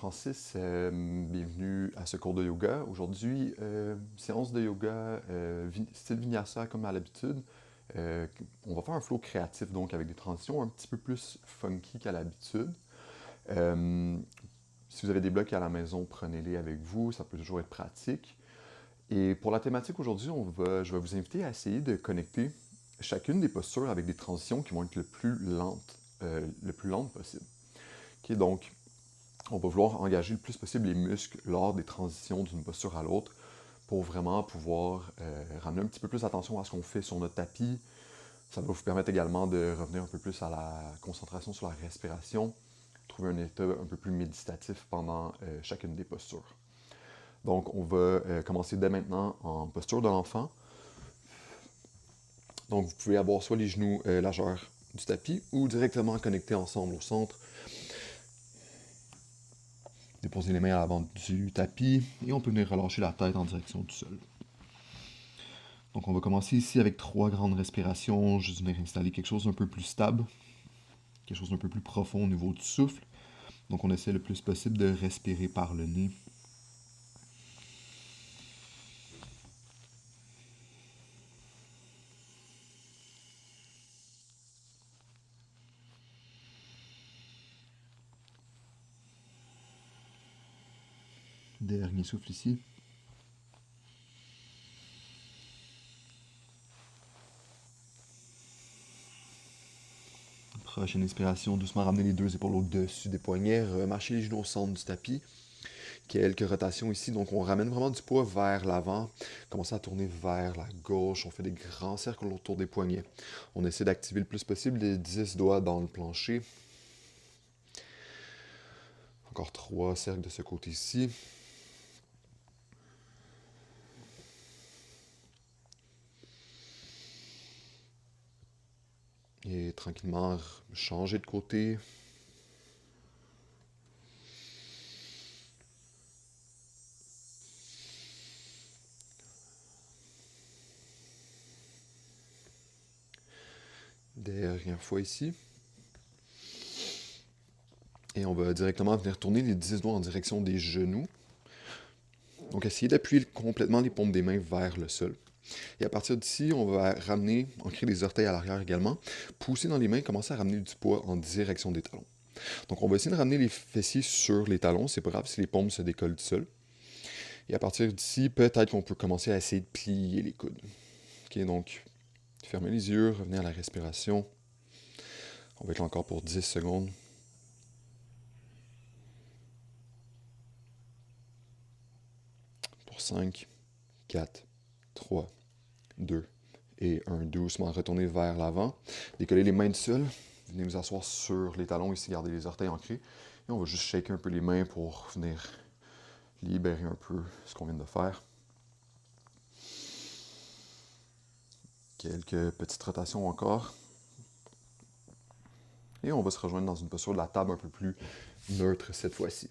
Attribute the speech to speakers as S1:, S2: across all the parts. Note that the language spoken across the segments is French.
S1: Francis, bienvenue à ce cours de yoga. Aujourd'hui, séance de yoga style vinyasa comme à l'habitude. On va faire un flow créatif donc avec des transitions un petit peu plus funky qu'à l'habitude. Euh, Si vous avez des blocs à la maison, prenez-les avec vous, ça peut toujours être pratique. Et pour la thématique aujourd'hui, je vais vous inviter à essayer de connecter chacune des postures avec des transitions qui vont être le plus lentes possible. Ok, donc, on va vouloir engager le plus possible les muscles lors des transitions d'une posture à l'autre pour vraiment pouvoir ramener un petit peu plus attention à ce qu'on fait sur notre tapis. Ça va vous permettre également de revenir un peu plus à la concentration sur la respiration, trouver un état un peu plus méditatif pendant chacune des postures. Donc, on va commencer dès maintenant en posture de l'enfant. Donc, vous pouvez avoir soit les genoux largeur du tapis ou directement connectés ensemble au centre. Déposer les mains à l'avant du tapis et on peut venir relâcher la tête en direction du sol. Donc on va commencer ici avec 3 grandes respirations, juste venir installer quelque chose d'un peu plus stable, quelque chose d'un peu plus profond au niveau du souffle. Donc on essaie le plus possible de respirer par le nez. Dernier souffle ici. Prochaine inspiration, doucement ramener les 2 épaules au-dessus des poignets, remarcher les genoux au centre du tapis. Quelques rotations ici, donc on ramène vraiment du poids vers l'avant, commencer à tourner vers la gauche, on fait des grands cercles autour des poignets. On essaie d'activer le plus possible les 10 doigts dans le plancher. Encore 3 cercles de ce côté-ci. Et tranquillement changer de côté. Dernière fois ici. Et on va directement venir tourner les 10 doigts en direction des genoux. Donc essayez d'appuyer complètement les paumes des mains vers le sol. Et à partir d'ici, on va ramener, ancrer les orteils à l'arrière également, pousser dans les mains, commencer à ramener du poids en direction des talons. Donc on va essayer de ramener les fessiers sur les talons, c'est pas grave si les paumes se décollent du sol. Et à partir d'ici, peut-être qu'on peut commencer à essayer de plier les coudes. Ok, donc fermez les yeux, revenez à la respiration. On va être là encore pour 10 secondes. Pour 5, 4, 3, 2 et 1. Doucement retournez vers l'avant. Décollez les mains du sol. Venez vous asseoir sur les talons ici, gardez les orteils ancrés. Et on va juste shaker un peu les mains pour venir libérer un peu ce qu'on vient de faire. Quelques petites rotations encore. Et on va se rejoindre dans une posture de la table un peu plus neutre cette fois-ci.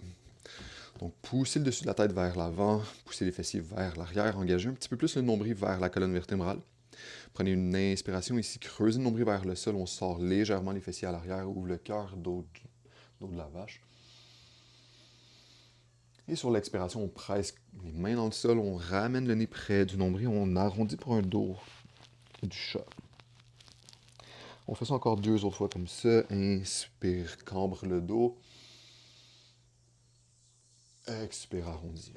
S1: Donc, poussez le dessus de la tête vers l'avant, poussez les fessiers vers l'arrière, engagez un petit peu plus le nombril vers la colonne vertébrale. Prenez une inspiration ici, creusez le nombril vers le sol, on sort légèrement les fessiers à l'arrière, ouvre le cœur, dos de la vache. Et sur l'expiration, on presse les mains dans le sol, on ramène le nez près du nombril, on arrondit pour un dos du chat. On fait ça encore 2 autres fois comme ça. Inspire, cambre le dos. Expire, arrondi.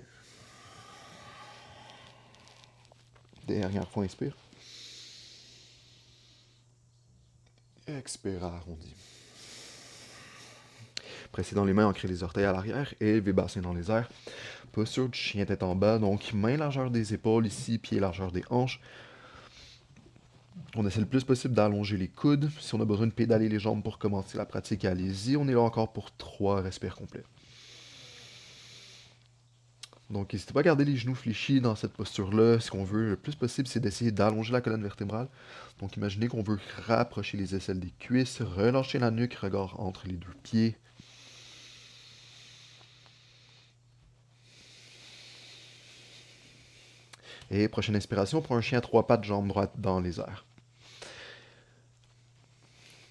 S1: Dernière fois, inspire. Expire, arrondi. Pressez dans les mains, ancrez les orteils à l'arrière, élevez bassin dans les airs. Posture du chien tête en bas, donc main largeur des épaules ici, pied largeur des hanches. On essaie le plus possible d'allonger les coudes. Si on a besoin de pédaler les jambes pour commencer la pratique, allez-y. On est là encore pour 3 respires complets. Donc, n'hésitez pas à garder les genoux fléchis dans cette posture-là. Ce qu'on veut le plus possible, c'est d'essayer d'allonger la colonne vertébrale. Donc, imaginez qu'on veut rapprocher les aisselles des cuisses, relâcher la nuque, regard entre les 2 pieds. Et prochaine inspiration pour un chien à 3 pattes, jambe droite dans les airs.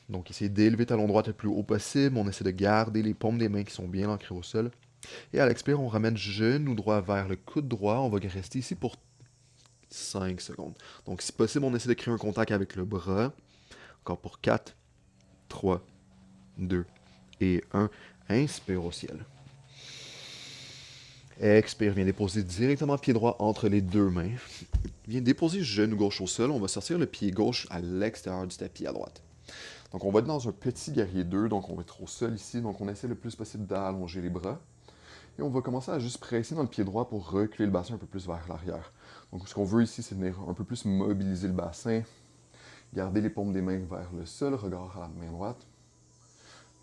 S1: Donc, essayez d'élever talon droit le plus haut possible. On essaie de garder les paumes des mains qui sont bien ancrées au sol.
S2: Et à l'expire, on ramène genou droit vers le coude droit. On va rester ici pour 5 secondes. Donc, si possible, on essaie de créer un contact avec le bras. Encore pour 4, 3, 2 et 1. Inspire au ciel. Expire, viens déposer directement pied droit entre les deux mains. Viens déposer genou gauche au sol. On va sortir le pied gauche à l'extérieur du tapis à droite. Donc, on va être dans un petit guerrier 2. Donc, on va être au sol ici. Donc, on essaie le plus possible d'allonger les bras. Et on va commencer à juste presser dans le pied droit pour reculer le bassin un peu plus vers l'arrière. Donc, ce qu'on veut ici, c'est venir un peu plus mobiliser le bassin. Garder les paumes des mains vers le sol, regard à la main droite.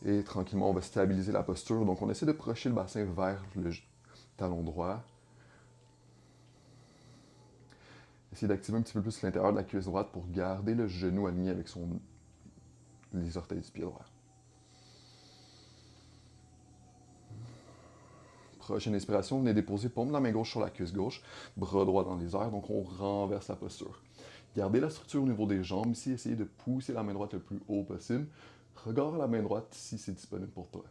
S2: Et tranquillement, on va stabiliser la posture. Donc, on essaie de projeter le bassin vers le talon droit. Essayer d'activer un petit peu plus l'intérieur de la cuisse droite pour garder le genou aligné avec les orteils du pied droit. Prochaine inspiration, venez déposer paume de la main gauche sur la cuisse gauche, bras droit dans les airs, donc on renverse la posture. Gardez la structure au niveau des jambes ici, essayez de pousser la main droite le plus haut possible. Regard à la main droite si c'est disponible pour toi.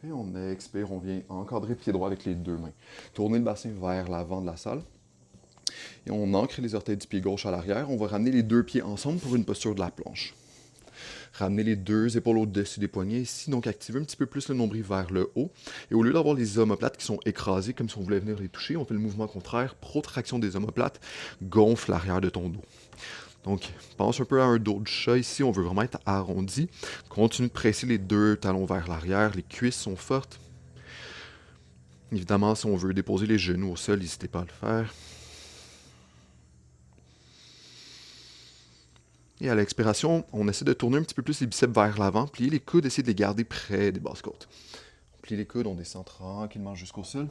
S2: Et on expire, on vient encadrer pied droit avec les deux mains. Tournez le bassin vers l'avant de la salle. Et on ancre les orteils du pied gauche à l'arrière. On va ramener les deux pieds ensemble pour une posture de la planche. Ramenez les deux épaules au-dessus des poignets ici, donc activez un petit peu plus le nombril vers le haut. Et au lieu d'avoir les omoplates qui sont écrasées comme si on voulait venir les toucher, on fait le mouvement contraire, protraction des omoplates, gonfle l'arrière de ton dos. Donc, pense un peu à un dos de chat ici, on veut vraiment être arrondi. Continue de presser les deux talons vers l'arrière, les cuisses sont fortes. Évidemment, si on veut déposer les genoux au sol, n'hésitez pas à le faire. Et à l'expiration, on essaie de tourner un petit peu plus les biceps vers l'avant, plier les coudes, essayer de les garder près des basses côtes. On plie les coudes, on descend tranquillement jusqu'au sol.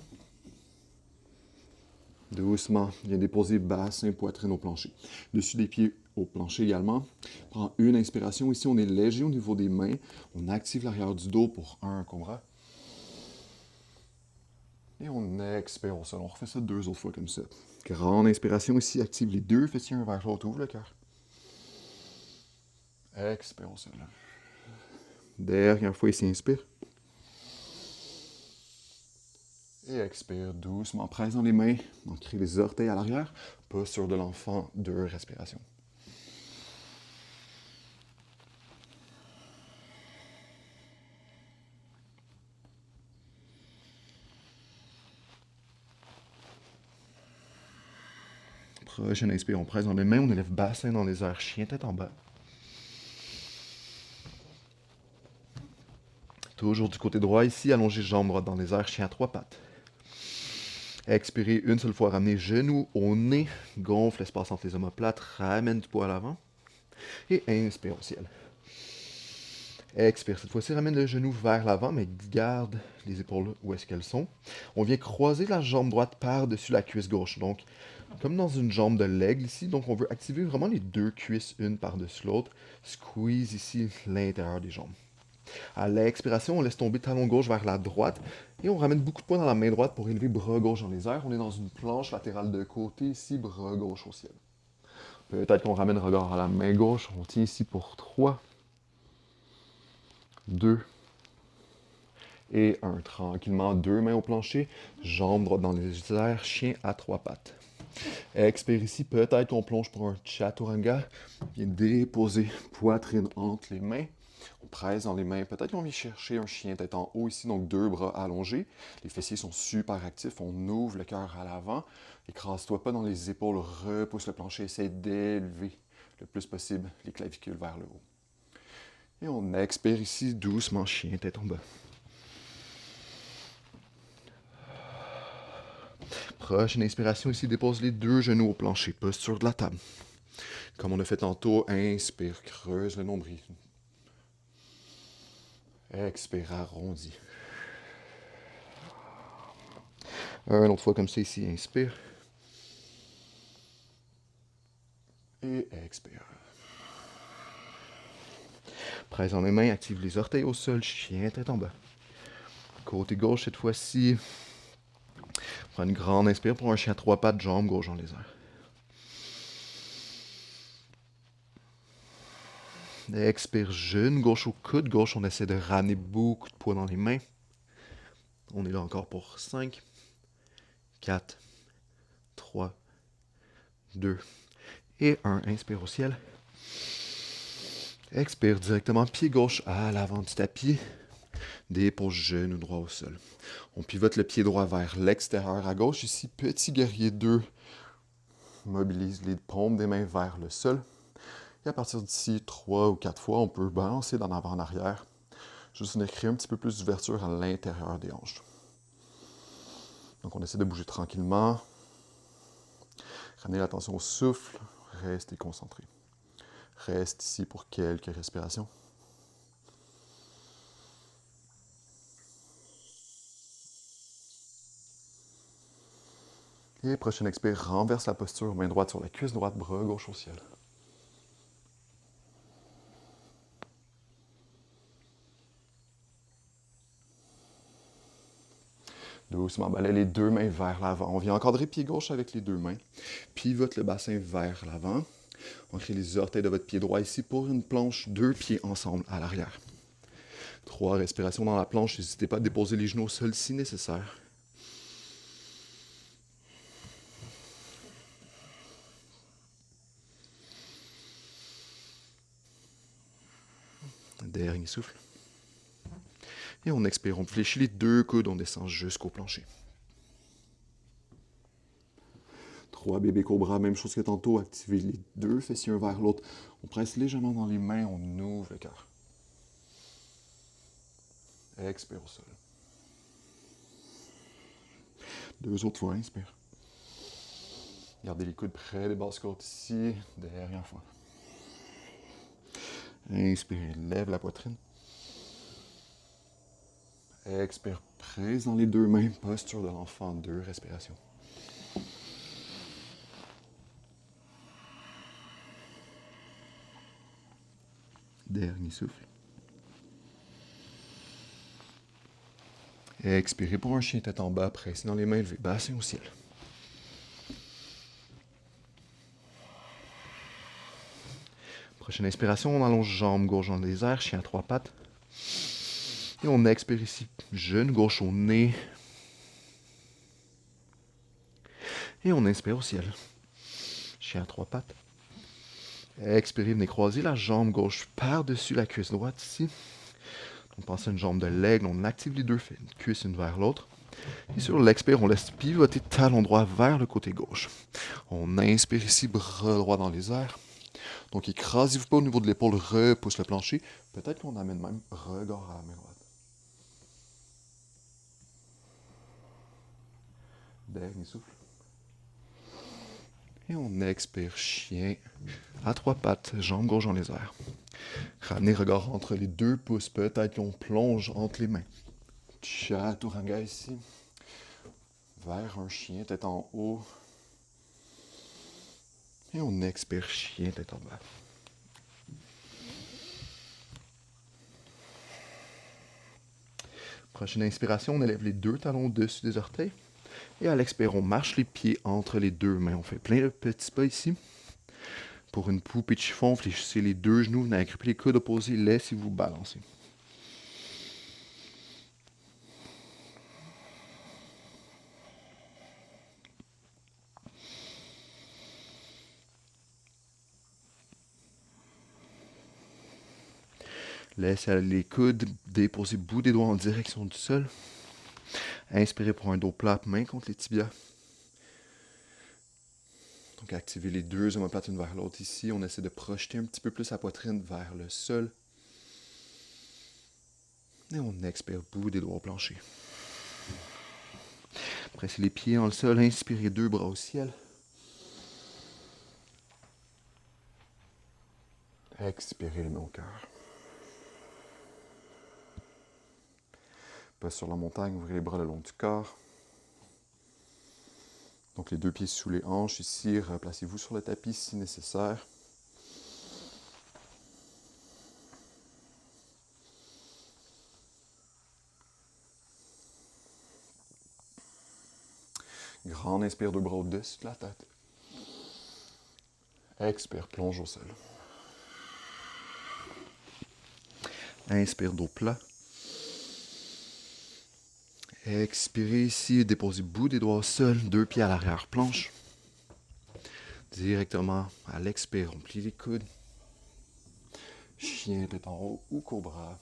S2: Doucement, viens déposer bassin, poitrine au plancher. Dessus des pieds au plancher également. Prends une inspiration. Ici, on est léger au niveau des mains. On active l'arrière du dos pour un cobra. Et on expire au sol. On refait ça 2 autres fois comme ça. Grande inspiration ici. Active les deux fessiers un vers l'autre. Ouvre le cœur. Expire au sol. Dernière fois ici, inspire. Et expire doucement. Presse dans les mains. Ancrez les orteils à l'arrière. Posture de l'enfant. 2 respirations. Prochaine inspire, on presse dans les mains, on élève bassin dans les airs, chien tête en bas. Toujours du côté droit ici, allongez jambe droite dans les airs, chien à 3 pattes. Expirez une seule fois, ramenez genou au nez, gonfle l'espace entre les omoplates, ramène du poids à l'avant. Et inspire au ciel. Expire, cette fois-ci, ramène le genou vers l'avant, mais garde les épaules où est-ce qu'elles sont. On vient croiser la jambe droite par-dessus la cuisse gauche, donc comme dans une jambe de l'aigle ici. Donc on veut activer vraiment les deux cuisses, une par-dessus l'autre. Squeeze ici l'intérieur des jambes. À l'expiration, on laisse tomber talon gauche vers la droite et on ramène beaucoup de poids dans la main droite pour élever bras gauche dans les airs. On est dans une planche latérale de côté ici, bras gauche au ciel. Peut-être qu'on ramène regard à la main gauche. On tient ici pour 3, 2 et 1. Tranquillement, 2 mains au plancher, jambes droites dans les airs, chien à 3 pattes. Expire ici, peut-être qu'on plonge pour un chaturanga. Viens déposer poitrine entre les mains. On presse dans les mains. Peut-être qu'on vient chercher un chien tête en haut ici, donc 2 bras allongés. Les fessiers sont super actifs. On ouvre le cœur à l'avant. Écrase-toi pas dans les épaules. Repousse le plancher. Essaye d'élever le plus possible les clavicules vers le haut. Et on expire ici doucement, chien tête en bas. Prochaine inspiration ici, dépose les 2 genoux au plancher, posture de la table. Comme on a fait tantôt, inspire, creuse le nombril. Expire, arrondi. Une autre fois comme ça ici, inspire. Et expire. Presse dans les mains, active les orteils au sol, chien tête en bas. Côté gauche cette fois-ci. Prends une grande inspire pour un chien à 3 pattes, jambe gauche dans les airs. Expire, genou gauche au coude gauche. On essaie de ramener beaucoup de poids dans les mains. On est là encore pour 5, 4, 3, 2 et 1. Inspire au ciel. Expire directement pied gauche à l'avant du tapis. Dépose genou droit au sol. On pivote le pied droit vers l'extérieur à gauche. Ici, petit guerrier 2. Mobilise les paumes des mains vers le sol. Et à partir d'ici, 3 ou 4 fois, on peut balancer d'en avant en arrière. Juste venir créer un petit peu plus d'ouverture à l'intérieur des hanches. Donc on essaie de bouger tranquillement. Ramenez l'attention au souffle. Restez concentré. Reste ici pour quelques respirations. Et prochaine expire, renverse la posture, main droite sur la cuisse droite, bras gauche au ciel. Doucement, balaye les deux mains vers l'avant. On vient encadrer pied gauche avec les deux mains. Pivote le bassin vers l'avant. On crée les orteils de votre pied droit ici pour une planche, deux pieds ensemble à l'arrière. 3 respirations dans la planche. N'hésitez pas à déposer les genoux au sol si nécessaire. Dernier souffle. Et on expire. On fléchit les deux coudes. On descend jusqu'au plancher. 3 bébés cobra, même chose que tantôt. Activez les deux fessiers un vers l'autre. On presse légèrement dans les mains. On ouvre le cœur. Expire au sol. 2 autres fois. Inspire. Gardez les coudes près des basses côtes ici. Dernière fois. Inspire, lève la poitrine. Expire, presse dans les deux mains, posture de l'enfant, 2 respirations. Dernier souffle. Expirez pour un chien tête en bas, pressez dans les mains, levez bassin au ciel. Prochaine inspiration, on allonge jambe gauche dans les airs, chien à 3 pattes. Et on expire ici, genou gauche au nez. Et on inspire au ciel. Chien à 3 pattes. Expirez, venez croiser la jambe gauche par-dessus la cuisse droite ici. On pense à une jambe de l'aigle, on active les deux cuisses une vers l'autre. Et sur l'expire, on laisse pivoter talon droit vers le côté gauche. On inspire ici, bras droit dans les airs. Donc écrasez-vous pas au niveau de l'épaule, repousse le plancher. Peut-être qu'on amène même regard à la main droite. Dernier souffle. Et on expire, chien à 3 pattes, jambe gauche dans les airs. Ramenez regard entre les 2 pouces, peut-être qu'on plonge entre les mains. Chaturanga ici. Vers un chien, tête en haut. Et on expire, chien, tête en bas. Prochaine inspiration, on élève les 2 talons au-dessus des orteils. Et à l'expire, on marche les pieds entre les 2 mains. On fait plein de petits pas ici. Pour une poupée de chiffon, fléchissez les 2 genoux, venez agripper les coudes opposés, laissez-vous balancer. Laissez les coudes déposer le bout des doigts en direction du sol. Inspirez pour un dos plat, main contre les tibias. Donc activez les 2 omoplates une vers l'autre ici. On essaie de projeter un petit peu plus la poitrine vers le sol. Et on expire, bout des doigts au plancher. Pressez les pieds dans le sol, inspirez 2 bras au ciel. Expirez les mains au cœur. Pas sur la montagne, ouvrez les bras le long du corps. Donc les 2 pieds sous les hanches ici, replacez-vous sur le tapis si nécessaire. Grande inspire, 2 bras au-dessus de la tête. Expire, plonge au sol. Inspire dos plat. Expirez ici, déposez le bout des doigts au sol, 2 pieds à l'arrière-planche. Directement à l'expire, on plie les coudes. Chien tête en haut ou cobra.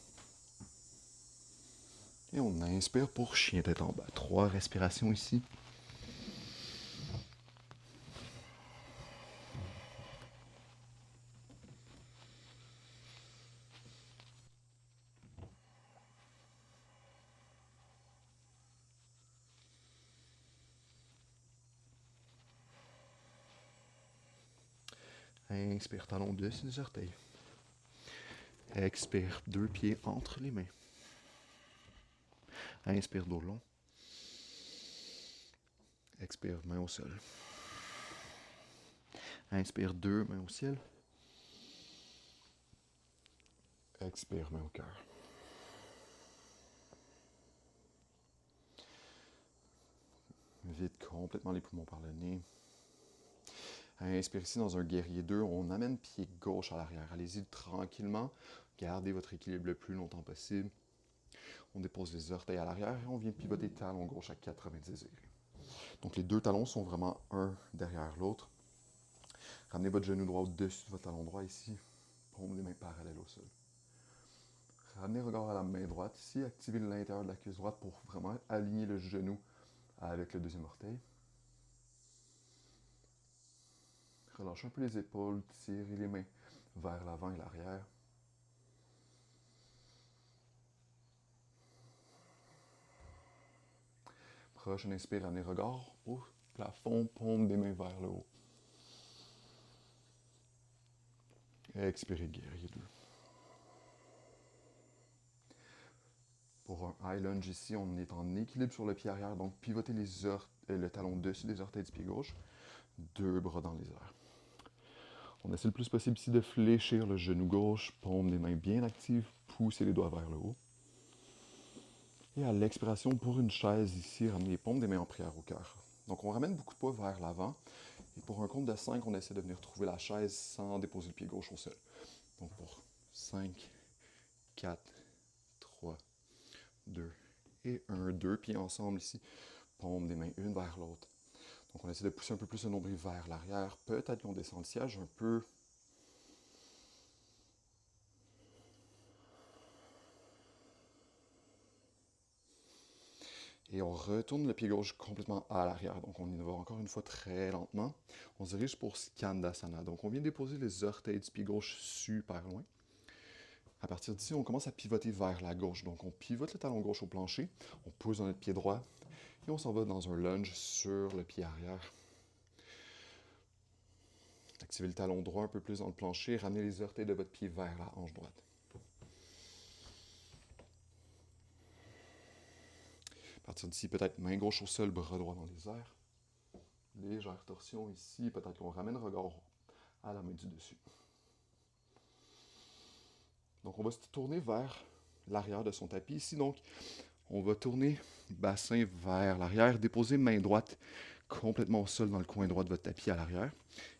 S2: Et on inspire pour chien tête en bas. 3 respirations ici. Inspire, talon dessus les orteils. Expire, 2 pieds entre les mains. Inspire, dos long. Expire, main au sol. Inspire, 2 mains au ciel. Expire, main au cœur. Vide complètement les poumons par le nez. Inspire ici dans un guerrier 2. On amène pied gauche à l'arrière. Allez-y tranquillement. Gardez votre équilibre le plus longtemps possible. On dépose les orteils à l'arrière et on vient pivoter talon gauche à 90 degrés. Donc les 2 talons sont vraiment un derrière l'autre. Ramenez votre genou droit au-dessus de votre talon droit ici. Paume des mains parallèles au sol. Ramenez le regard à la main droite ici. Activez l'intérieur de la cuisse droite pour vraiment aligner le genou avec le deuxième orteil. Relâchez un peu les épaules, tirez les mains vers l'avant et l'arrière. Prochaine inspire, ramenez le regard au plafond, paume des mains vers le haut. Expirez, guerrier 2. Pour un high lunge ici, on est en équilibre sur le pied arrière, donc pivotez le talon dessus des orteils du pied gauche, 2 bras dans les airs. On essaie le plus possible ici de fléchir le genou gauche, paume des mains bien actives, poussez les doigts vers le haut. Et à l'expiration, pour une chaise ici, ramenez les paumes des mains en prière au cœur. Donc on ramène beaucoup de poids vers l'avant. Et pour un compte de 5, on essaie de venir trouver la chaise sans déposer le pied gauche au sol. Donc pour 5, 4, 3, 2 et 1, 2 pieds ensemble ici. Paume des mains une vers l'autre. Donc on essaie de pousser un peu plus le nombril vers l'arrière. Peut-être qu'on descend le siège un peu. Et on retourne le pied gauche complètement à l'arrière. Donc on y va encore une fois très lentement. On se dirige pour Skandasana. Donc on vient déposer les orteils du pied gauche super loin. À partir d'ici, on commence à pivoter vers la gauche. Donc on pivote le talon gauche au plancher, on pousse dans notre pied droit et on s'en va dans un lunge sur le pied arrière. Activez le talon droit un peu plus dans le plancher, ramenez les orteils de votre pied vers la hanche droite. À partir d'ici, peut-être main gauche au sol, bras droit dans les airs. Légère torsion ici, peut-être qu'on ramène le regard à la main du dessus. Donc on va se tourner vers l'arrière de son tapis ici. Donc on va tourner bassin vers l'arrière, déposer main droite complètement au sol dans le coin droit de votre tapis à l'arrière.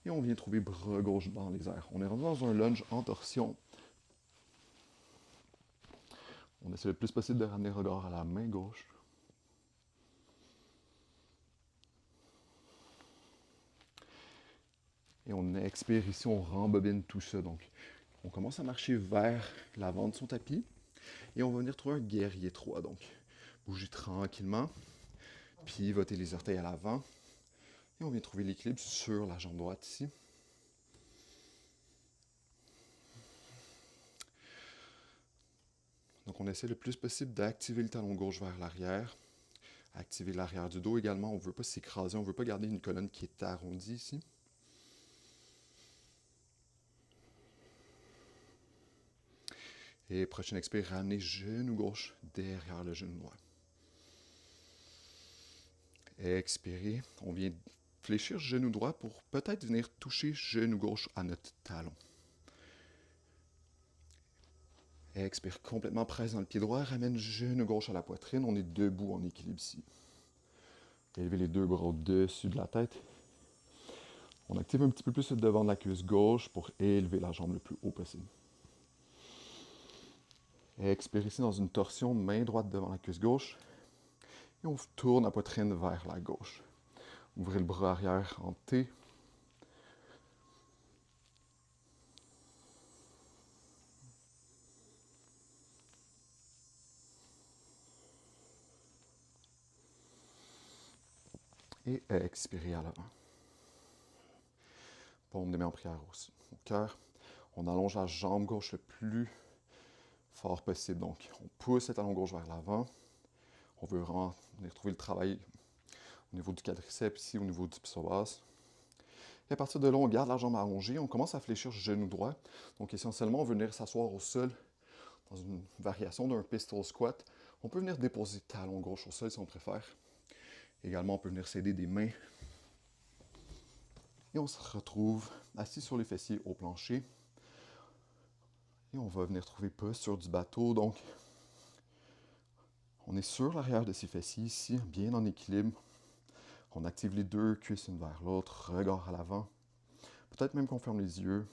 S2: Et on vient trouver bras gauche dans les airs. On est rendu dans un lunge en torsion. On essaie le plus possible de ramener le regard à la main gauche. Et on expire ici, on rembobine tout ça. Donc, on commence à marcher vers l'avant de son tapis. Et on va venir trouver un guerrier 3. Donc, bougez tranquillement. Pivotez les orteils à l'avant. Et on vient trouver l'équilibre sur la jambe droite ici. Donc on essaie le plus possible d'activer le talon gauche vers l'arrière. Activer l'arrière du dos également. On ne veut pas s'écraser, on ne veut pas garder une colonne qui est arrondie ici. Et prochaine expire, ramenez genou gauche derrière le genou droit. Expirez, on vient fléchir genou droit pour peut-être venir toucher genou gauche à notre talon. Expire complètement presse dans le pied droit, ramène genou gauche à la poitrine, on est debout en équilibre ici. Élevez les 2 bras au-dessus de la tête. On active un petit peu plus le devant de la cuisse gauche pour élever la jambe le plus haut possible. Expirez ici dans une torsion, main droite devant la cuisse gauche. Et on tourne la poitrine vers la gauche. Ouvrez le bras arrière en T. Et expirez à l'avant. Paume des mains en prière au cœur. On allonge la jambe gauche le plus fort possible. Donc, on pousse le talon gauche vers l'avant. On veut vraiment venir trouver le travail au niveau du quadriceps, ici au niveau du psoas. Et à partir de là, on garde la jambe allongée. On commence à fléchir genou droit. Donc, essentiellement, on veut venir s'asseoir au sol dans une variation d'un pistol squat. On peut venir déposer talon gauche au sol si on préfère. Également, on peut venir s'aider des mains. Et on se retrouve assis sur les fessiers au plancher. Et on va venir trouver posture du bateau. Donc, on est sur l'arrière de ses fessiers ici, bien en équilibre. On active les deux cuisses une vers l'autre, regard à l'avant. Peut-être même qu'on ferme les yeux.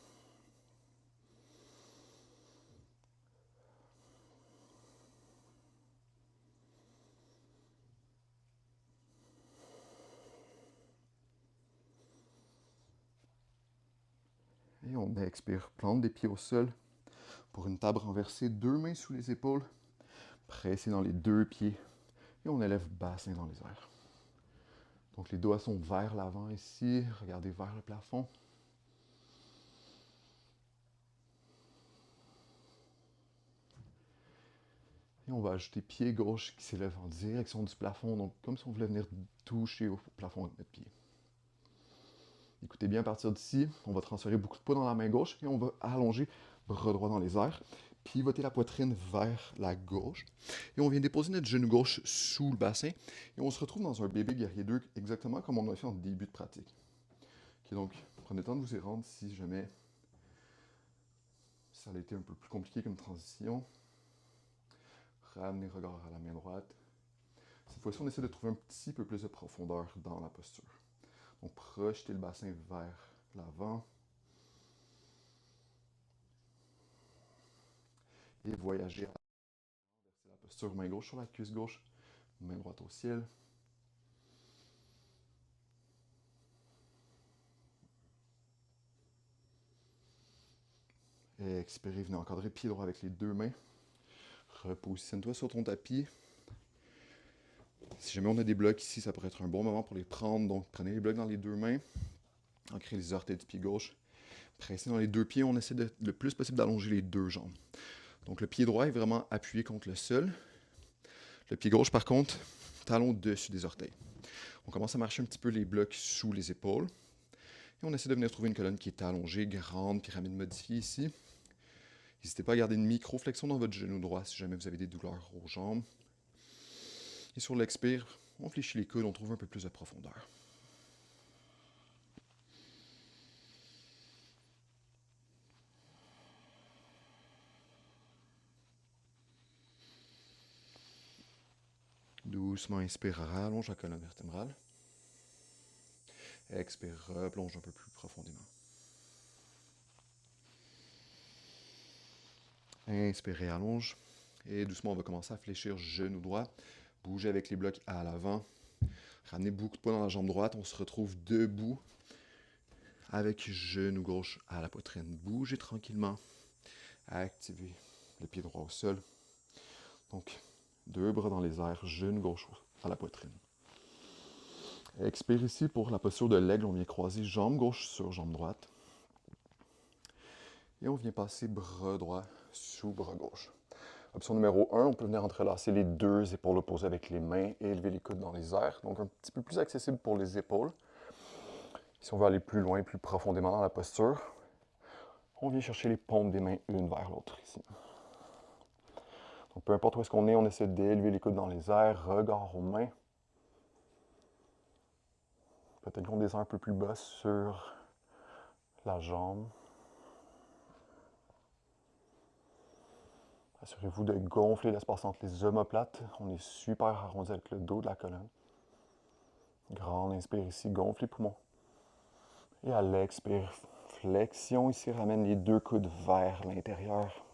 S2: Et on expire, plante des pieds au sol pour une table renversée, deux mains sous les épaules, pressez dans les deux pieds et on élève bassin dans les airs. Donc les doigts sont vers l'avant ici, regardez vers le plafond. Et on va ajouter pied gauche qui s'élève en direction du plafond, donc comme si on voulait venir toucher au plafond avec notre pied. Écoutez bien, à partir d'ici, on va transférer beaucoup de poids dans la main gauche et on va allonger bras droit dans les airs, pivoter la poitrine vers la gauche. Et on vient déposer notre genou gauche sous le bassin et on se retrouve dans un bébé guerrier 2, exactement comme on a fait en début de pratique. Okay, donc, prenez le temps de vous y rendre si jamais ça a été un peu plus compliqué comme transition. Ramenez le regard à la main droite. Cette fois-ci, on essaie de trouver un petit peu plus de profondeur dans la posture. Donc, projetez le bassin vers l'avant. Et voyagez à la posture main gauche sur la cuisse gauche, main droite au ciel. Et expirez, venez encadrer pied droit avec les deux mains. Repositionne-toi sur ton tapis. Si jamais on a des blocs ici, ça pourrait être un bon moment pour les prendre. Donc, prenez les blocs dans les deux mains. Ancrez les orteils du pied gauche. Pressez dans les deux pieds. On essaie le plus possible d'allonger les deux jambes. Donc, le pied droit est vraiment appuyé contre le sol. Le pied gauche, par contre, talon au-dessus des orteils. On commence à marcher un petit peu les blocs sous les épaules. Et on essaie de venir trouver une colonne qui est allongée, grande, pyramide modifiée ici. N'hésitez pas à garder une micro-flexion dans votre genou droit si jamais vous avez des douleurs aux jambes. Et sur l'expire, on fléchit les coudes, on trouve un peu plus de profondeur. Doucement, inspire, rallonge la colonne vertébrale. Expire, replonge un peu plus profondément. Inspirez, allonge. Et doucement, on va commencer à fléchir genou droit. Bougez avec les blocs à l'avant. Ramenez beaucoup de poids dans la jambe droite. On se retrouve debout avec genou gauche à la poitrine. Bougez tranquillement. Activez le pied droit au sol. Donc, deux bras dans les airs, genou gauche à la poitrine. Expire ici pour la posture de l'aigle. On vient croiser jambe gauche sur jambe droite. Et on vient passer bras droit sous bras gauche. Option numéro 1, on peut venir entrelacer les deux épaules opposées avec les mains et élever les coudes dans les airs. Donc un petit peu plus accessible pour les épaules. Si on veut aller plus loin, plus profondément dans la posture, on vient chercher les paumes des mains une vers l'autre ici. Donc peu importe où est-ce qu'on est, on essaie d'élever les coudes dans les airs, regard aux mains. Peut-être qu'on descend un peu plus bas sur la jambe. Assurez-vous de gonfler l'espace entre les omoplates. On est super arrondi avec le dos de la colonne. Grande inspire ici, gonfle les poumons. Et à l'expire, flexion ici, ramène les deux coudes vers l'intérieur.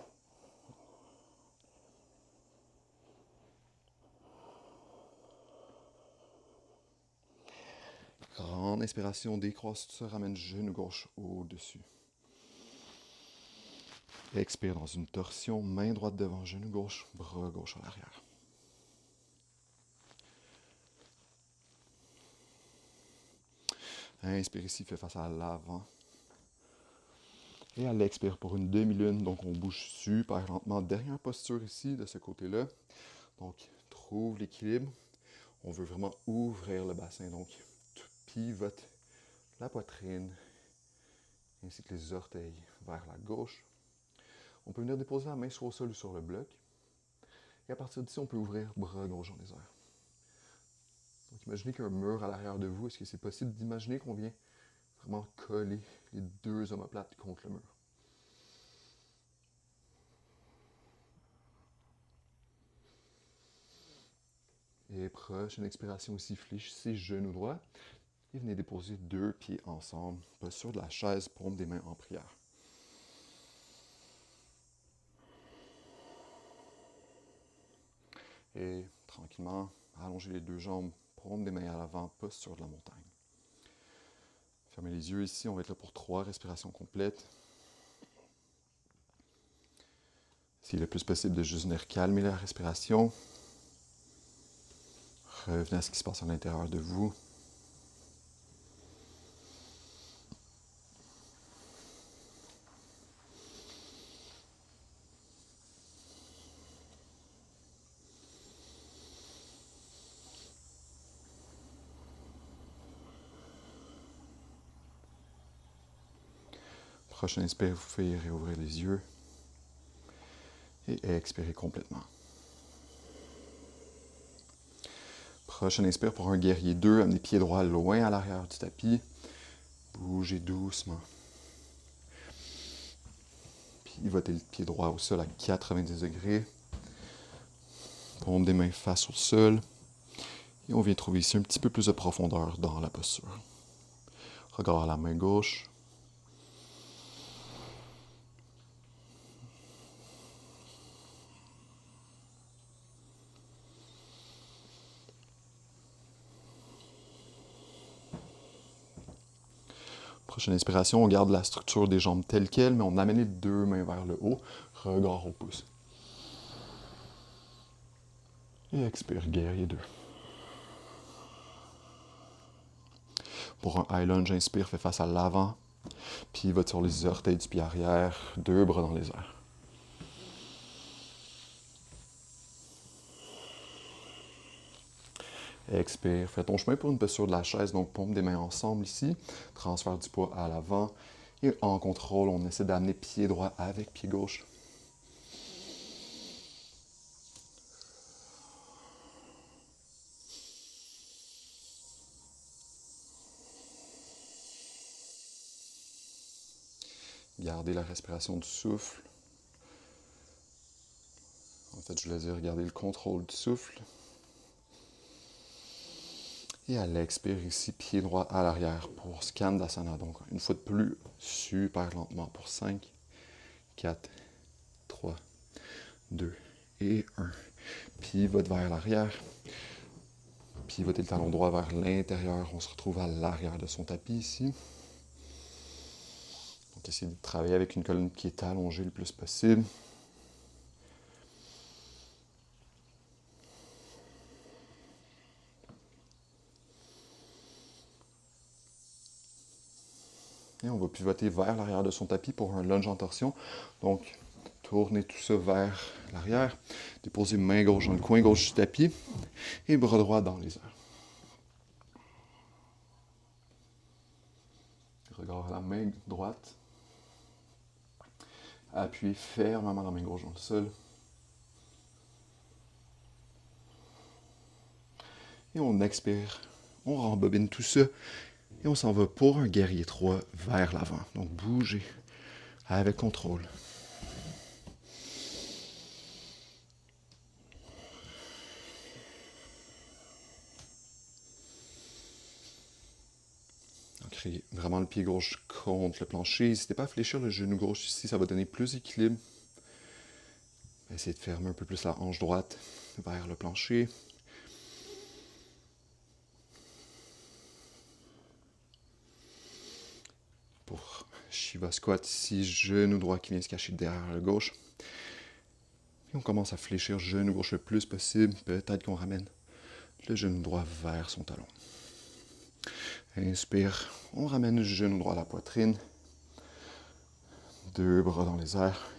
S2: grande inspiration, décroisse tout ça, ramène genou gauche au-dessus. Expire dans une torsion, main droite devant, genou gauche, bras gauche à l'arrière. Inspire ici, fais face à l'avant. Et à l'expire pour une demi-lune, donc on bouge super lentement. Dernière posture ici, de ce côté-là. Donc, trouve l'équilibre. On veut vraiment ouvrir le bassin, donc pivote la poitrine, ainsi que les orteils vers la gauche. On peut venir déposer la main soit au sol ou sur le bloc. Et à partir d'ici, on peut ouvrir bras gauche en les airs. Donc imaginez qu'il y a un mur à l'arrière de vous. Est-ce que c'est possible d'imaginer qu'on vient vraiment coller les deux omoplates contre le mur? Et prochaine expiration aussi, fléchissez genou droit. Et venez déposer deux pieds ensemble, posture de la chaise, paume des mains en prière. Et tranquillement, allongez les deux jambes, paume des mains à l'avant, posture de la montagne. Fermez les yeux ici, on va être là pour 3 respirations complètes. S'il est le plus possible de juste venir calmer la respiration. Revenez à ce qui se passe à l'intérieur de vous. Prochain inspire, vous pouvez réouvrir les yeux. Et expirez complètement. Prochain inspire pour un guerrier 2, amenez pied droit loin à l'arrière du tapis. Bougez doucement. Pivotez le pied droit au sol à 90 degrés. Paume des mains face au sol. Et on vient trouver ici un petit peu plus de profondeur dans la posture. Regard à la main gauche. Prochaine inspiration, on garde la structure des jambes telle quelle, mais on amène les deux mains vers le haut, regard au pouce. Et expire, guerrier 2. Pour un high lunge, inspire, fais face à l'avant, pivote sur les orteils du pied arrière, deux bras dans les airs. Expire, fais ton chemin pour une posture de la chaise, donc paume des mains ensemble ici, transfert du poids à l'avant, et en contrôle, on essaie d'amener pied droit avec pied gauche. Gardez la respiration du souffle. En fait, je voulais dire, gardez le contrôle du souffle. Et à l'expire ici, pied droit à l'arrière pour Skandasana. Donc, une fois de plus, super lentement pour 5, 4, 3, 2 et 1. Pivote vers l'arrière. Pivotez le talon droit vers l'intérieur. On se retrouve à l'arrière de son tapis ici. Donc, essayez de travailler avec une colonne qui est allongée le plus possible. Et on va pivoter vers l'arrière de son tapis pour un lunge en torsion. Donc, tournez tout ça vers l'arrière. Déposez main gauche dans le coin gauche du tapis et bras droit dans les airs. Regard à la main droite. Appuyez fermement la main gauche dans le sol. Et on expire. On rembobine tout ça. Et on s'en va pour un guerrier 3 vers l'avant. Donc bougez avec contrôle. Ancrez vraiment le pied gauche contre le plancher. N'hésitez pas à fléchir le genou gauche ici, ça va donner plus d'équilibre. Essayez de fermer un peu plus la hanche droite vers le plancher. Shiva squat ici, genou droit qui vient se cacher derrière le gauche. Et on commence à fléchir genou gauche le plus possible. Peut-être qu'on ramène le genou droit vers son talon. Inspire, on ramène le genou droit à la poitrine. 2 bras dans les airs.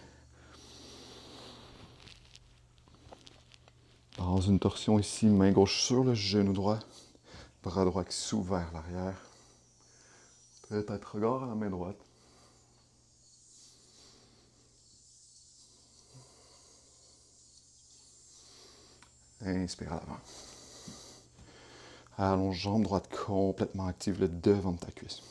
S2: Dans une torsion ici, main gauche sur le genou droit. Bras droit qui s'ouvre vers l'arrière. Peut-être regard à la main droite. Inspire à l'avant. Allonge jambe droite complètement active le devant de ta cuisse.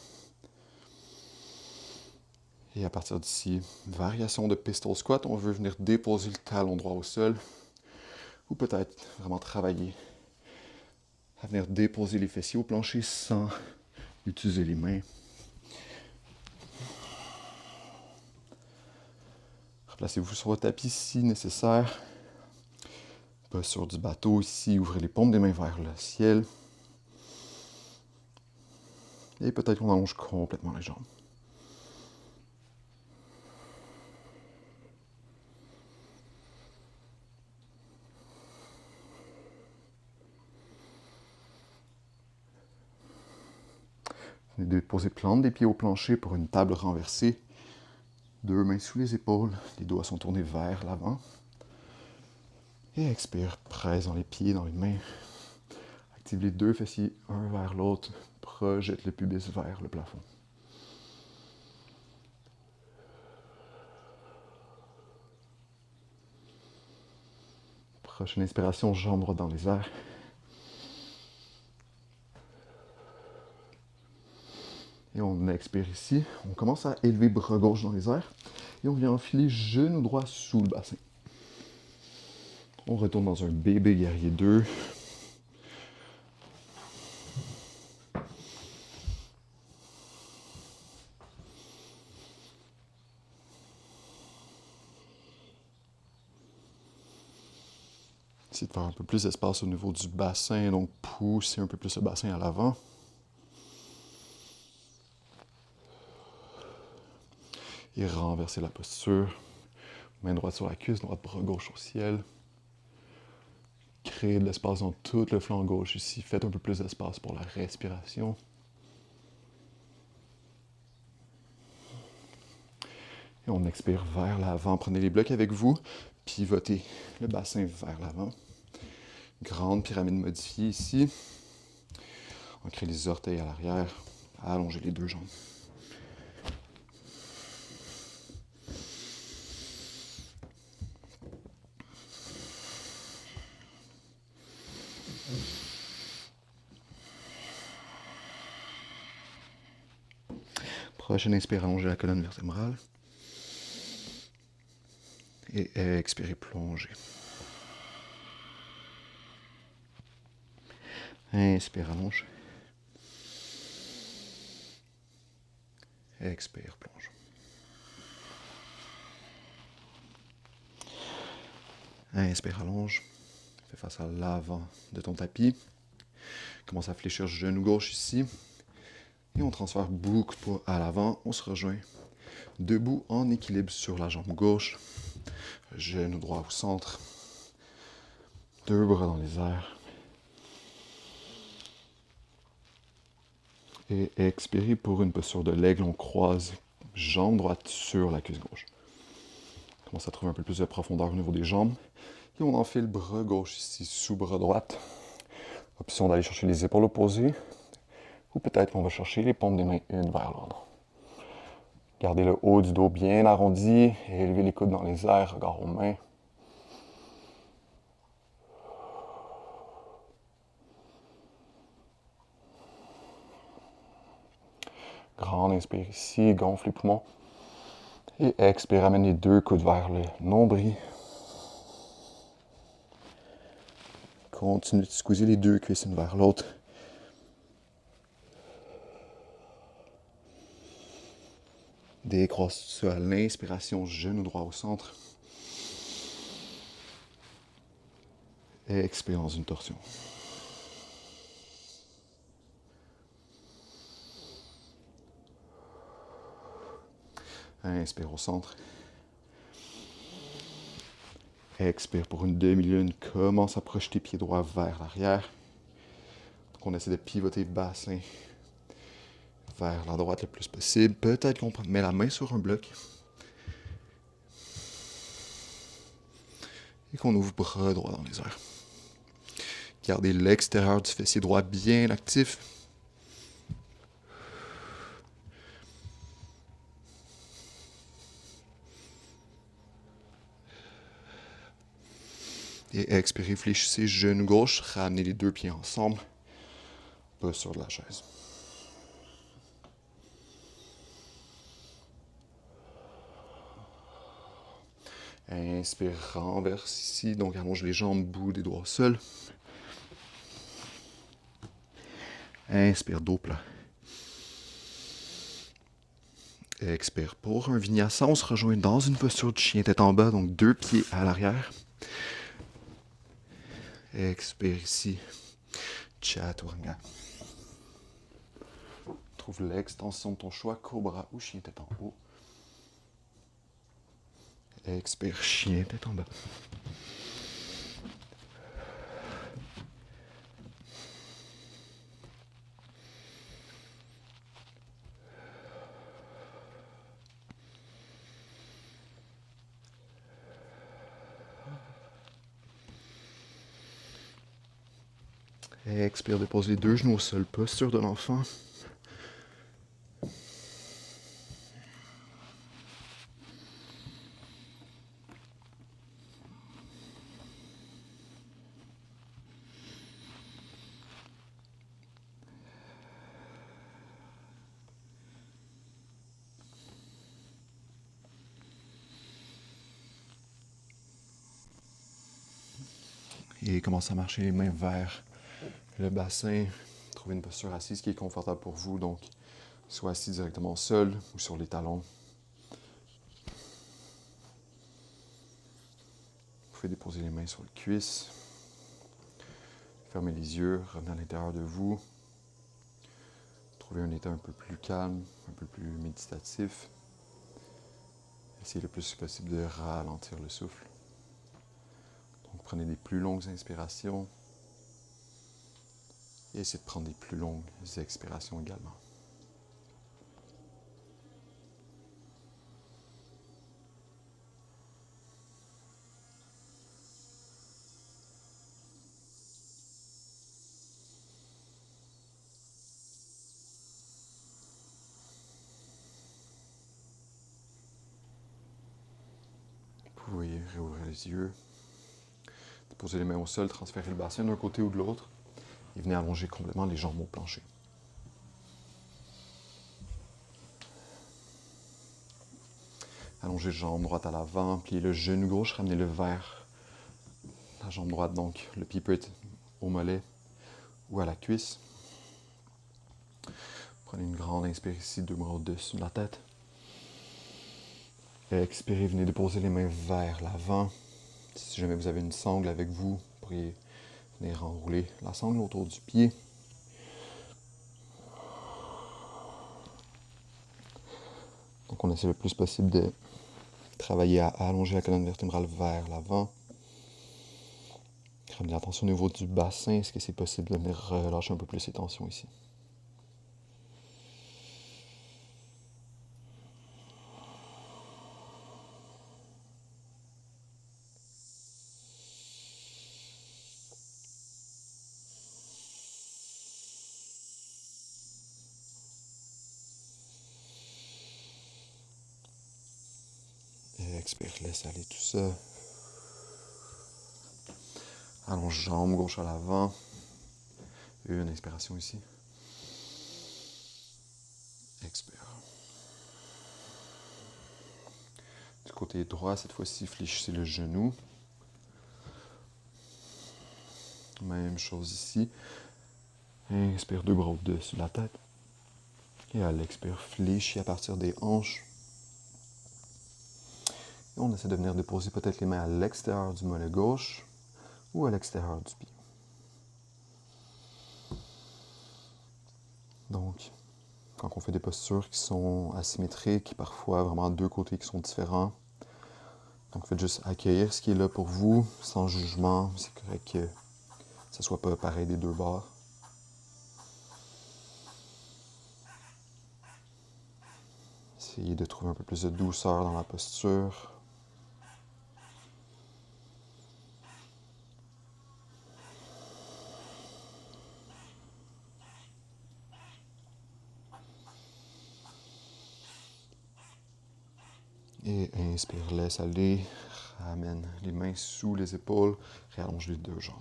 S2: Et à partir d'ici, variation de pistol squat, on veut venir déposer le talon droit au sol. Ou peut-être vraiment travailler à venir déposer les fessiers au plancher sans utiliser les mains. Replacez-vous sur votre tapis si nécessaire. Posture du bateau ici, ouvrez les paumes des mains vers le ciel. Et peut-être qu'on allonge complètement les jambes. Venez déposer plante des pieds au plancher pour une table renversée. 2 mains sous les épaules, les doigts sont tournés vers l'avant. Et expire, presse dans les pieds, dans les mains. Active les 2 fessiers, un vers l'autre. Projette le pubis vers le plafond. Prochaine inspiration, jambes droites dans les airs. Et on expire ici. On commence à élever bras gauche dans les airs. Et on vient enfiler genou droit sous le bassin. On retourne dans un bébé guerrier 2. Essayez de faire un peu plus d'espace au niveau du bassin, donc poussez un peu plus le bassin à l'avant. Et renversez la posture. Main droite sur la cuisse, droite bras gauche au ciel. Créez de l'espace dans tout le flanc gauche ici. Faites un peu plus d'espace pour la respiration. Et on expire vers l'avant. Prenez les blocs avec vous. Pivotez le bassin vers l'avant. Grande pyramide modifiée ici. Ancrez les orteils à l'arrière. Allongez les 2 jambes. Prochaine inspire, allongez la colonne vertébrale. Et expirez, plongez. Inspire, allonge. Expire, plonge. Inspire, allonge. Fais face à l'avant de ton tapis. Commence à fléchir genou gauche ici. Et on transfère beaucoup de poids à l'avant. On se rejoint debout en équilibre sur la jambe gauche. Genou droit au centre. 2 bras dans les airs. Et expirez pour une posture de l'aigle. On croise jambe droite sur la cuisse gauche. On commence à trouver un peu plus de profondeur au niveau des jambes. Et on enfile bras gauche ici sous bras droite. Option d'aller chercher les épaules opposées. Ou peut-être qu'on va chercher les paumes des mains une vers l'autre. Gardez le haut du dos bien arrondi et élevez les coudes dans les airs, regard aux mains. Grande inspire ici, gonfle les poumons. Et expire, amène les 2 coudes vers le nombril. Continue de squeezer les 2 cuisses une vers l'autre. Décroisse à l'inspiration, genou droit au centre. Et expire dans une torsion. Inspire au centre. Expire pour une demi-lune. Commence à projeter pied droit vers l'arrière. Donc on essaie de pivoter le bassin vers la droite le plus possible. Peut-être qu'on met la main sur un bloc. Et qu'on ouvre bras droit dans les airs. Gardez l'extérieur du fessier droit bien actif. Et expirez, fléchissez, genou gauche, ramenez les deux pieds ensemble, pas sur de la chaise. Inspire, renverse ici, donc allonge les jambes, bout des doigts au sol. Inspire, dos plat. Expire pour un vinyasa, on se rejoint dans une posture de chien tête en bas, donc deux pieds à l'arrière. Expire ici, chaturanga. Trouve l'extension de ton choix, cobra ou chien tête en haut. Expire, chien tête en bas. Expire, dépose les deux genoux au sol, posture de l'enfant. Et commence à marcher les mains vers le bassin. Trouvez une posture assise qui est confortable pour vous, donc soit assis directement au sol ou sur les talons. Vous pouvez déposer les mains sur le cuisse. Fermez les yeux, revenez à l'intérieur de vous. Trouvez un état un peu plus calme, un peu plus méditatif. Essayez le plus possible de ralentir le souffle. Donc prenez des plus longues inspirations et essayez de prendre des plus longues expirations également. Vous pouvez réouvrir les yeux, déposer les mains au sol, transférer le bassin d'un côté ou de l'autre et venez allonger complètement les jambes au plancher. Allongez la jambe droite à l'avant, pliez le genou gauche, ramenez-le vers la jambe droite, donc le pied peut être au mollet ou à la cuisse. Prenez une grande inspire ici, deux bras au-dessus de la tête. Expirez, venez déposer les mains vers l'avant. Si jamais vous avez une sangle avec vous, vous pourriez venir enrouler la sangle autour du pied. Donc on essaie le plus possible de travailler à allonger la colonne vertébrale vers l'avant. Ramenez l'attention au niveau du bassin. Est-ce que c'est possible de venir relâcher un peu plus les tensions ici? Expire, laisse aller tout ça. Allonge jambe gauche à l'avant. Une inspiration ici. Expire. Du côté droit, cette fois-ci, fléchissez le genou. Même chose ici. Inspire, deux bras au-dessus de la tête. Et à l'expire, fléchis à partir des hanches. Et on essaie de venir déposer peut-être les mains à l'extérieur du mollet gauche ou à l'extérieur du pied. Donc,
S1: quand on fait des postures qui sont asymétriques, parfois vraiment deux côtés qui sont différents. Donc faites juste accueillir ce qui est là pour vous, sans jugement. C'est correct que ça soit pas pareil des deux bords. Essayez de trouver un peu plus de douceur dans la posture. Et inspire, laisse aller. Ramène les mains sous les épaules. Réallonge les deux jambes.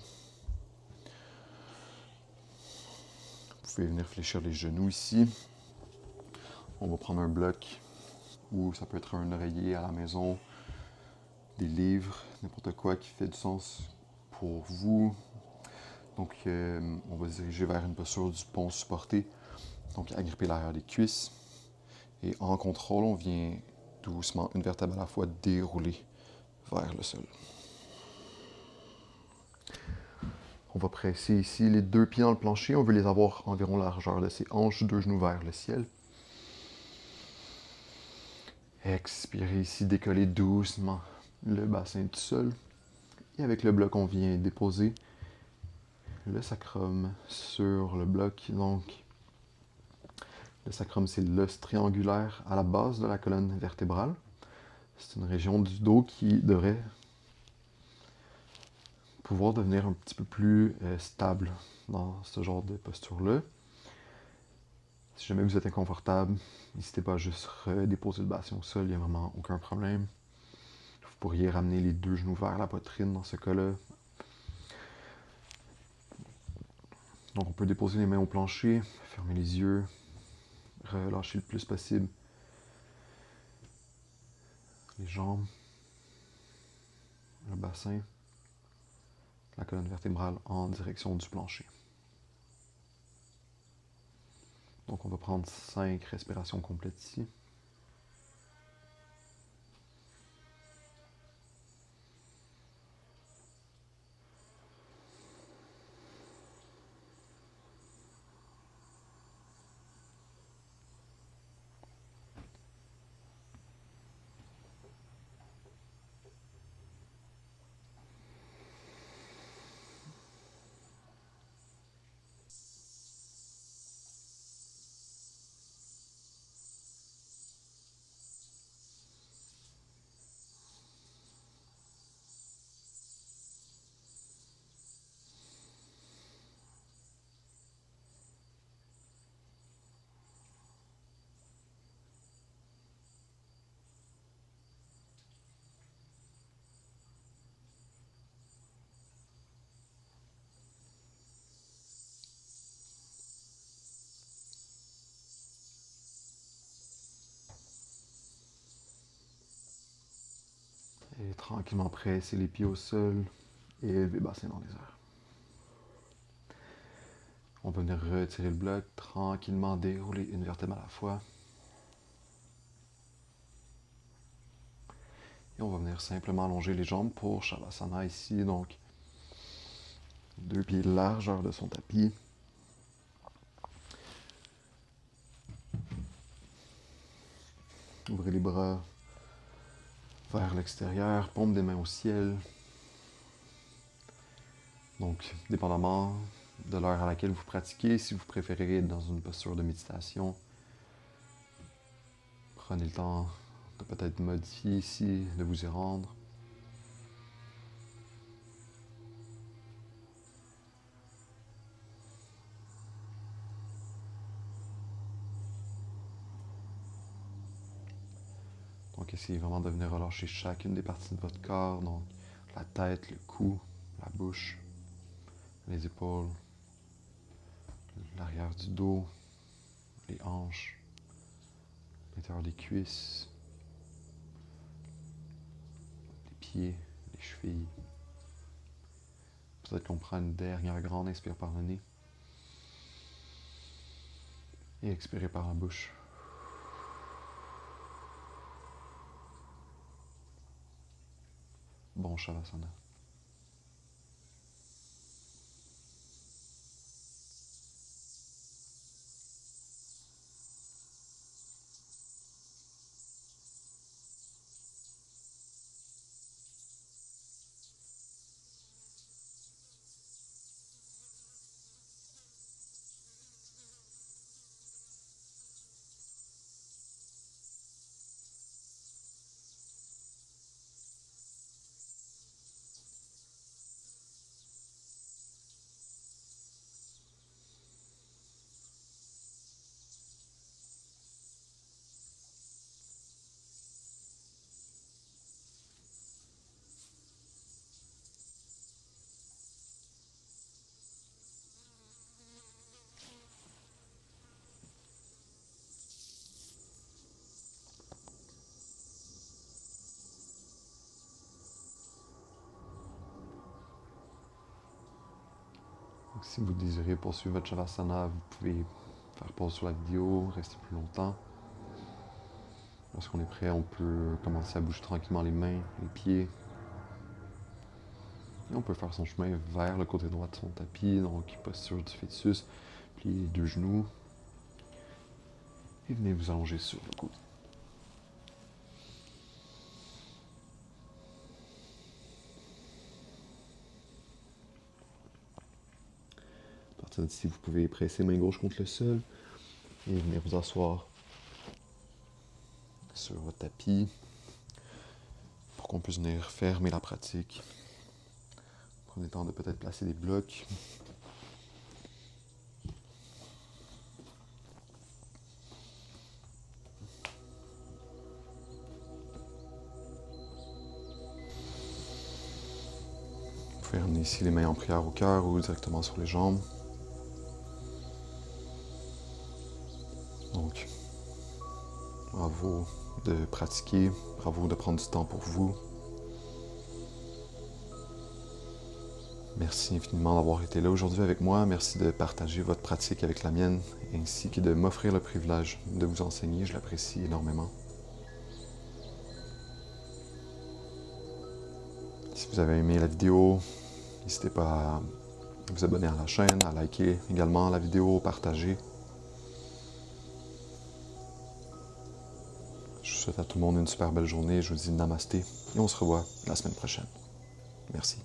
S1: Vous pouvez venir fléchir les genoux ici. On va prendre un bloc ou ça peut être un oreiller à la maison, des livres, n'importe quoi qui fait du sens pour vous. Donc, on va se diriger vers une posture du pont supporté. Donc, agripper l'arrière des cuisses. Et en contrôle, on vient doucement, une vertèbre à la fois, dérouler vers le sol. On va presser ici les deux pieds dans le plancher. On veut les avoir environ la largeur de ses hanches, deux genoux vers le ciel. Expirez ici, décollez doucement le bassin du sol. Et avec le bloc, on vient déposer le sacrum sur le bloc. Donc, le sacrum, c'est l'os triangulaire à la base de la colonne vertébrale. C'est une région du dos qui devrait pouvoir devenir un petit peu plus stable dans ce genre de posture-là. Si jamais vous êtes inconfortable, n'hésitez pas à juste redéposer le bassin au sol, il n'y a vraiment aucun problème. Vous pourriez ramener les deux genoux vers la poitrine dans ce cas-là. Donc on peut déposer les mains au plancher, fermer les yeux, relâcher le plus possible les jambes, le bassin, la colonne vertébrale en direction du plancher. Donc on va prendre 5 respirations complètes ici. Et tranquillement presser les pieds au sol et élever le bassin dans les airs. On va venir retirer le bloc, tranquillement dérouler une vertèbre à la fois. Et on va venir simplement allonger les jambes pour Shavasana ici. Donc, deux pieds largeur de son tapis. Ouvrez les bras vers l'extérieur, paume des mains au ciel. Donc, dépendamment de l'heure à laquelle vous pratiquez, si vous préférez être dans une posture de méditation, prenez le temps de peut-être modifier ici, de vous y rendre. Donc, essayez vraiment de venir relâcher chacune des parties de votre corps, donc la tête, le cou, la bouche, les épaules, l'arrière du dos, les hanches, l'intérieur des cuisses, les pieds, les chevilles. Peut-être qu'on prend une dernière grande inspire par le nez et expirez par la bouche. Bon Shavasana. Donc, si vous désirez poursuivre votre Shavasana, vous pouvez faire pause sur la vidéo, rester plus longtemps. Lorsqu'on est prêt, on peut commencer à bouger tranquillement les mains, les pieds. Et on peut faire son chemin vers le côté droit de son tapis, donc posture du fœtus, pliez les deux genoux. Et venez vous allonger sur le côté. À partir d'ici, vous pouvez presser main gauche contre le sol et venir vous asseoir sur votre tapis pour qu'on puisse venir fermer la pratique. Prenez le temps de peut-être placer des blocs. Vous pouvez ramener ici les mains en prière au cœur ou directement sur les jambes. Donc, bravo de pratiquer, bravo de prendre du temps pour vous. Merci infiniment d'avoir été là aujourd'hui avec moi. Merci de partager votre pratique avec la mienne, ainsi que de m'offrir le privilège de vous enseigner. Je l'apprécie énormément. Si vous avez aimé la vidéo, n'hésitez pas à vous abonner à la chaîne, à liker également la vidéo, partager. Je souhaite à tout le monde une super belle journée. Je vous dis namasté et on se revoit la semaine prochaine. Merci.